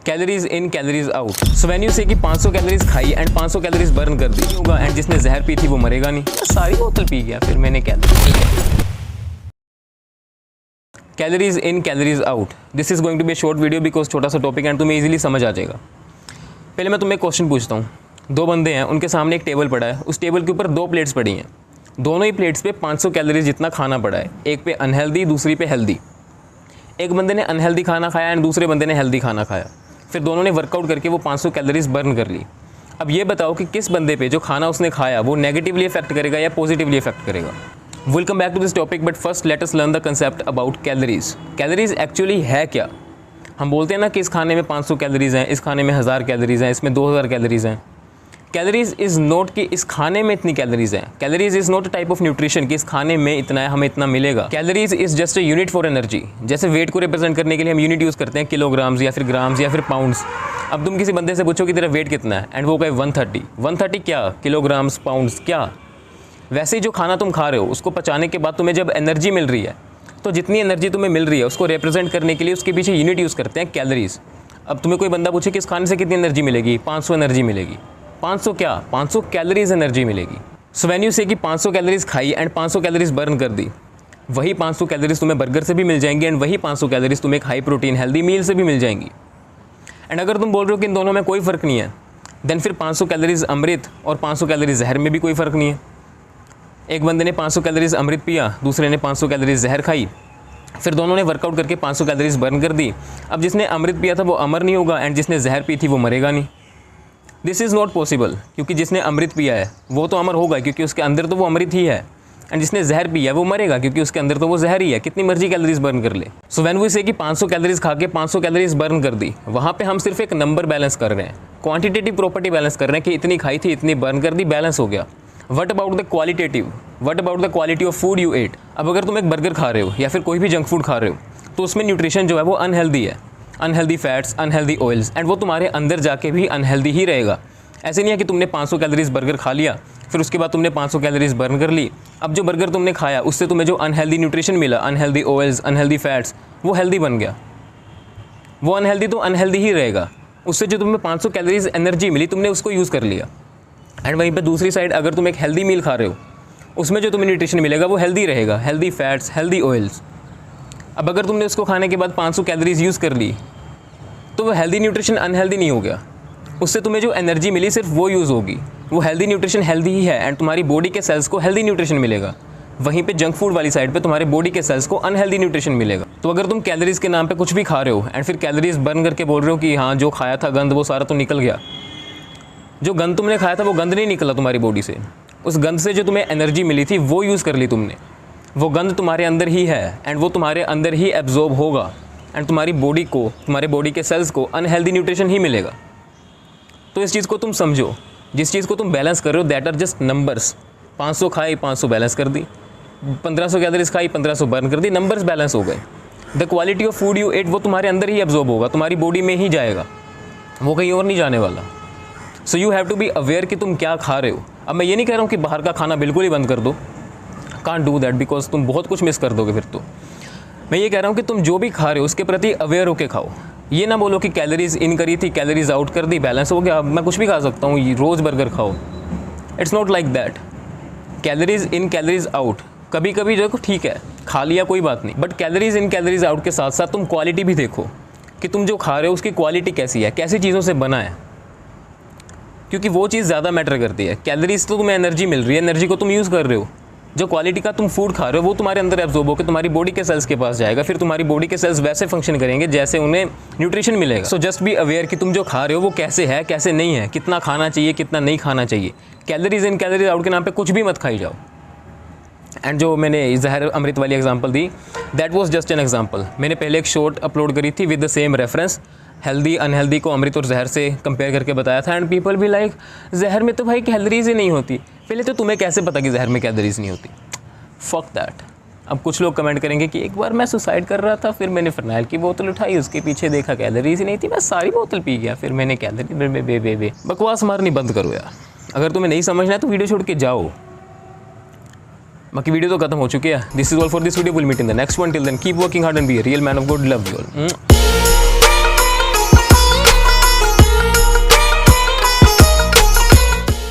Calories in calories out. So when you से कि 500 calories खाई एंड 500 कैलोरीज बर्न कर दी होगा एंड जिसने जहर पी थी वो मरेगा नहीं। सारी बोतल पी गया फिर मैंने क्या calories in calories out. This is going to be short video because छोटा सा टॉपिक एंड तुम्हें इजीली समझ आ जाएगा। पहले मैं तुम्हें एक क्वेश्चन पूछता हूँ। दो बंदे हैं, उनके सामने एक टेबल पड़ा है, उस टेबल के ऊपर दो प्लेट्स पड़ी हैं, दोनों ही प्लेट्स पे 500 कैलोरीज जितना खाना पड़ा है, एक पे अनहेल्दी दूसरी पे हेल्दी। एक बंदे ने अनहेल्दी खाना खाया एंड दूसरे बंदे ने हेल्दी खाना खाया, फिर दोनों ने वर्कआउट करके वो 500 कैलोरीज बर्न कर ली। अब ये बताओ कि किस बंदे पे जो खाना उसने खाया वो नेगेटिवली इफेक्ट करेगा या पॉजिटिवली इफेक्ट करेगा। Will come back to this topic but first let us learn the concept about calories. Calories actually है क्या? हम बोलते हैं ना कि इस खाने में 500 कैलोरीज हैं, इस खाने में 1000 कैलोरीज हैं, इसमें 2000 कैलोरीज हैं। कैलोरीज इज़ नॉट कि इस खाने में इतनी कैलोरीज हैं। Calories is not a type of nutrition कि इस खाने में इतना है हमें इतना मिलेगा। Calories is just a unit for energy. जैसे वेट को रिप्रेजेंट करने के लिए हम यूनिट यूज़ करते हैं किलोग्राम्स या फिर ग्राम्स या फिर पाउंड्स। अब तुम किसी बंदे से पूछो कि तेरा वेट कितना है एंड वो कहे 130 क्या किलोग्राम्स पाउंड्स क्या। वैसे ही जो खाना तुम खा रहे हो उसको पचाने के बाद तुम्हें जब एनर्जी मिल रही है तो जितनी एनर्जी तुम्हें मिल रही है उसको रिप्रेजेंट करने के लिए उसके पीछे यूनिट यूज़ करते हैं कैलोरीज। अब तुम्हें कोई बंदा पूछे कि इस खाने से कितनी एनर्जी मिलेगी, 500 एनर्जी मिलेगी। 500 क्या? 500 कैलोरीज एनर्जी मिलेगी। सो व्हेन यू से कि 500 कैलोरीज खाई एंड 500 कैलोरीज बर्न कर दी, वही 500 कैलोरीज तुम्हें बर्गर से भी मिल जाएंगी एंड वही 500 कैलोरीज तुम्हें एक हाई प्रोटीन हेल्दी मील से भी मिल जाएंगी। एंड अगर तुम बोल रहे हो कि इन दोनों में कोई फ़र्क नहीं है, देन फिर 500 कैलोरीज अमृत और 500 कैलोरीज जहर में भी कोई फ़र्क नहीं है। एक बंदे ने 500 कैलोरीज अमृत पिया, दूसरे ने 500 कैलोरीज जहर खाई, फिर दोनों ने वर्कआउट करके 500 कैलोरीज बर्न कर दी। अब जिसने अमृत पिया था वो अमर नहीं होगा एंड जिसने जहर पी थी वो मरेगा नहीं। दिस इज़ नॉट पॉसिबल, क्योंकि जिसने अमृत पिया है वो तो अमर होगा क्योंकि उसके अंदर तो वो अमृत ही है, एंड जिसने जहर पिया है वो मरेगा क्योंकि उसके अंदर तो वो जहर ही है, कितनी मर्जी कैलोरीज बर्न कर ले। सो व्हेन वी से कि 500 कैलोरीज खा के 500 कैलोरीज बर्न कर दी, वहाँ पे हम सिर्फ एक नंबर बैलेंस कर रहे हैं, क्वांटिटेटिव प्रॉपर्टी बैलेंस कर रहे हैं कि इतनी खाई थी इतनी बर्न कर दी, बैलेंस हो गया। What about the qualitative, what about the quality of food you ate. अब अगर तुम एक बर्गर खा रहे हो या फिर कोई भी जंक फूड खा रहे हो तो उसमें न्यूट्रिशन जो है वो अनहेल्दी है, unhealthy fats, unhealthy oils, and वो तुम्हारे अंदर जाके भी अनहेल्दी ही रहेगा। ऐसे नहीं है कि तुमने 500 कैलोरीज बर्गर खा लिया फिर उसके बाद तुमने 500 कैलोरीज बर्न कर ली। अब जो बर्गर तुमने खाया उससे तुम्हें जो अनहेल्दी न्यूट्रिशन मिला, अनहेल्दी ऑयल्स, अनहेल्दी फैट्स, वो हेल्दी बन गया। वो अनहेल्दी तो अनहेल्दी ही रहेगा। उससे जो तुम्हें 500 कैलोरीज एनर्जी मिली तुमने उसको यूज़ कर लिया। एंड वहीं पर दूसरी साइड अगर तुम एक हेल्दी मील खा रहे हो उसमें जो तुम्हें न्यूट्रिशन मिलेगा वो हेल्दी रहेगा, हेल्दी फैट्स, हेल्दी ऑयल्स। अब अगर तुमने उसको खाने के बाद 500 कैलोरीज यूज़ कर ली तो वो हेल्दी न्यूट्रिशन अनहेल्दी नहीं हो गया। उससे तुम्हें जो एनर्जी मिली सिर्फ वो यूज़ होगी, वो हेल्दी न्यूट्रिशन हेल्दी ही है एंड तुम्हारी बॉडी के सेल्स को हेल्दी न्यूट्रिशन मिलेगा। वहीं पे जंक फूड वाली साइड पे तुम्हारे बॉडी के सेल्स को अनहेल्दी न्यूट्रिशन मिलेगा। तो अगर तुम कैलोरीज के नाम पे कुछ भी खा रहे हो एंड फिर कैलोरीज बर्न करके बोल रहे हो कि हाँ जो खाया था गंद वो सारा तो निकल गया, जो गंद तुमने खाया था वो गंद नहीं निकला तुम्हारी बॉडी से। उस गंद से जो तुम्हें एनर्जी मिली थी वो यूज़ कर ली तुमने। वो गंद तुम्हारे अंदर ही है एंड वो तुम्हारे अंदर ही एब्जॉर्ब होगा एंड तुम्हारी बॉडी को, तुम्हारे बॉडी के सेल्स को अनहेल्दी न्यूट्रिशन ही मिलेगा। तो इस चीज़ को तुम समझो, जिस चीज़ को तुम बैलेंस कर रहे हो दैट आर जस्ट नंबर्स। 500 खाई 500 बैलेंस कर दी, 1500 कैलोरीज खाई 1500 बर्न कर दी, नंबर्स बैलेंस हो गए। The quality of food you ate वो तुम्हारे अंदर ही एब्जॉर्ब होगा, तुम्हारी बॉडी में ही जाएगा, वो कहीं और नहीं जाने वाला। So you have to be aware कि तुम क्या खा रहे हो। अब मैं ये नहीं कह रहा हूँ कि बाहर का खाना बिल्कुल ही बंद कर दो, कांट डू दैट बिकॉज तुम बहुत कुछ मिस कर दोगे फिर तो। मैं ये कह रहा हूँ कि तुम जो भी खा रहे हो उसके प्रति अवेयर होकर खाओ। ये ना बोलो कि कैलोरीज इन करी थी कैलोरीज आउट कर दी, बैलेंस हो गया, अब मैं कुछ भी खा सकता हूँ, रोज़ बर्गर खाओ। It's not like that. Calories in calories out कभी कभी देखो ठीक है, खा लिया कोई बात नहीं, but calories in calories out के साथ साथ तुम क्वालिटी भी देखो कि तुम जो खा रहे हो उसकी क्वालिटी कैसी है, कैसी चीज़ों से बना है, क्योंकि वो चीज़ ज़्यादा मैटर करती है। कैलोरीज तो तुम्हें एनर्जी मिल रही है, एनर्जी को तुम यूज़ कर रहे हो। जो क्वालिटी का तुम फूड खा रहे हो वो तुम्हारे अंदर एब्जॉर्ब होकर तुम्हारी बॉडी के सेल्स के पास जाएगा, फिर तुम्हारी बॉडी के सेल्स वैसे फंक्शन करेंगे जैसे उन्हें न्यूट्रिशन मिलेगा। सो जस्ट बी अवेयर कि तुम जो खा रहे हो वो कैसे है कैसे नहीं है, कितना खाना चाहिए कितना नहीं खाना चाहिए। कैलोरीज इन कैलोरीज आउट के नाम पे कुछ भी मत खाई जाओ। एंड जो मैंने जहर अमृत वाली example the that was just an example. मैंने पहले एक शॉर्ट अपलोड करी थी with the same reference, healthy unhealthy को अमृत और जहर से कंपेयर करके बताया था। एंड पीपल भी लाइक जहर में तो भाई कैलोरीज ही नहीं होती। पहले तो तुम्हें कैसे पता कि जहर में कैलोरीज नहीं होती? Fuck that. अब कुछ लोग कमेंट करेंगे कि एक बार मैं सुसाइड कर रहा था, फिर मैंने फिनाइल की बोतल उठाई, उसके पीछे देखा कैलोरीज ही नहीं थी, मैं सारी बोतल पी गया, फिर मैंने कैलोरी बकवास मारनी बंद करो यार। अगर तुम्हें नहीं समझना है तो वीडियो छोड़ के जाओ। बाकी वीडियो तो खत्म हो चुकी है। This is all for this video, will meet in the next one. Till then keep working hard and be a real man of good. Love you all.